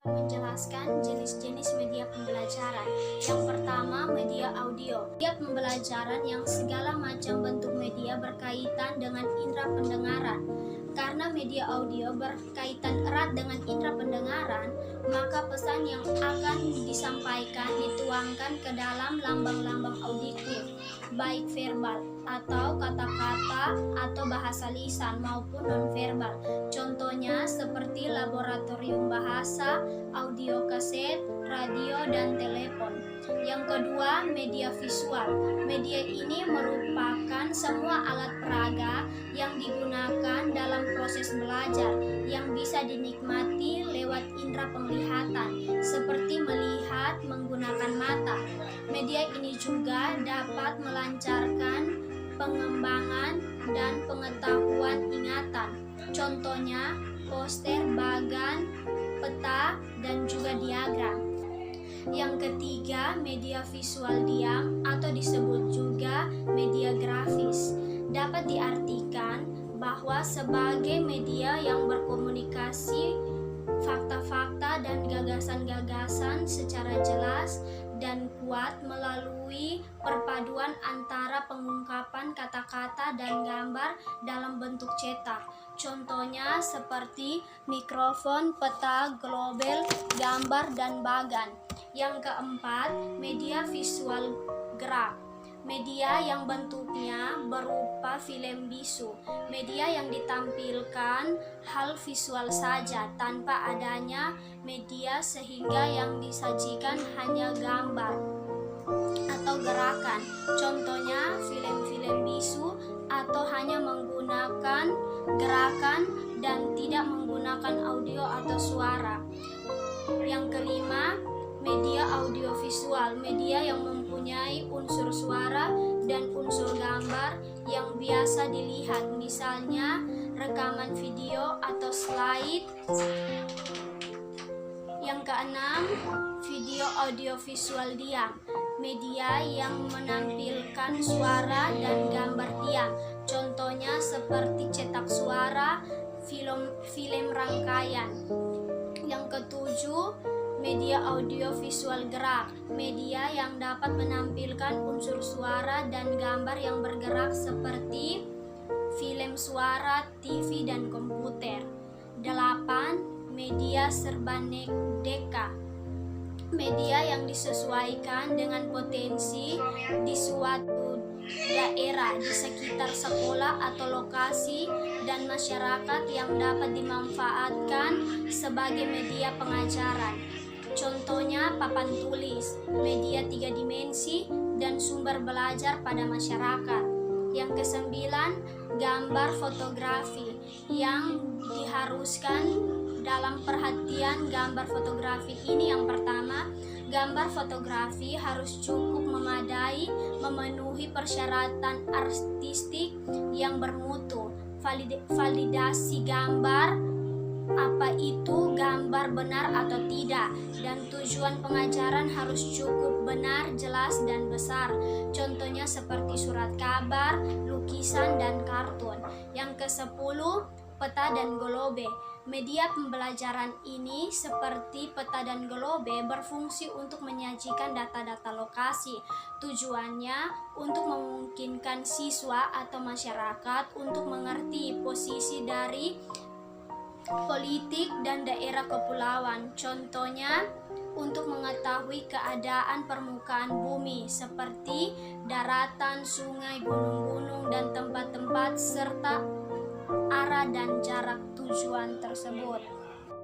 Menjelaskan jenis-jenis media pembelajaran. Yang pertama, media audio. Media pembelajaran yang segala macam bentuk media berkaitan dengan indera pendengaran. Karena media audio berkaitan erat dengan indera pendengaran, maka pesan yang akan disampaikan dituangkan ke dalam lambang-lambang auditif, baik verbal atau kata-kata atau bahasa lisan maupun nonverbal. Contohnya seperti laboratorium bahasa, audio kaset, radio, dan telepon. Yang kedua, media visual. Media ini merupakan semua alat peraga yang digunakan dalam proses belajar yang bisa dinikmati lewat indera penglihatan, seperti melihat menggunakan mata. Media ini juga dapat melancarkan pengembangan dan pengetahuan ingatan. Contohnya, poster, bagan, peta, dan juga diagram. Yang ketiga, media visual diam atau disebut juga media grafis. Dapat diartikan bahwa sebagai media yang berkomunikasi fakta-fakta dan gagasan-gagasan secara jelas dan kuat melalui perpaduan antara pengungkapan kata-kata dan gambar dalam bentuk cetak. Contohnya seperti mikrofon, peta, globel, gambar, dan bagan. Yang keempat, media visual gerak. Media yang bentuknya berupa film bisu. Media yang ditampilkan hal visual saja tanpa adanya media sehingga yang disajikan hanya gambar atau gerakan. Contohnya film-film bisu atau hanya menggunakan gerakan dan tidak menggunakan audio atau suara. Yang kelima, media audiovisual. Media yang mempunyai unsur suara dan unsur gambar yang biasa dilihat, misalnya rekaman video atau slide. Yang keenam, video audiovisual diam. Media yang menampilkan suara dan gambar diam. Contohnya seperti cetak suara, film rangkaian. Yang ketujuh, media audiovisual gerak. Media yang dapat menampilkan unsur suara dan gambar yang bergerak seperti film suara, TV, dan komputer. 8. Media serbadeka. Media yang disesuaikan dengan potensi di suatu daerah, di sekitar sekolah atau lokasi dan masyarakat yang dapat dimanfaatkan sebagai media pengajaran. Contohnya papan tulis, media 3 dimensi, dan sumber belajar pada masyarakat. Yang kesembilan, gambar fotografi. Yang diharuskan dalam perhatian gambar fotografi ini, yang pertama, gambar fotografi harus cukup memadai, memenuhi persyaratan artistik yang bermutu. Validasi gambar, apa itu gambar benar atau tidak, dan tujuan pengajaran harus cukup benar, jelas, dan besar. Contohnya seperti surat kabar, lukisan, dan kartun. Yang ke-10, peta dan globe. Media pembelajaran ini seperti peta dan globe berfungsi untuk menyajikan data-data lokasi. Tujuannya untuk memungkinkan siswa atau masyarakat untuk mengerti posisi dari politik dan daerah kepulauan. Contohnya untuk mengetahui keadaan permukaan bumi seperti daratan, sungai, gunung-gunung, dan tempat-tempat serta arah dan jarak tujuan tersebut.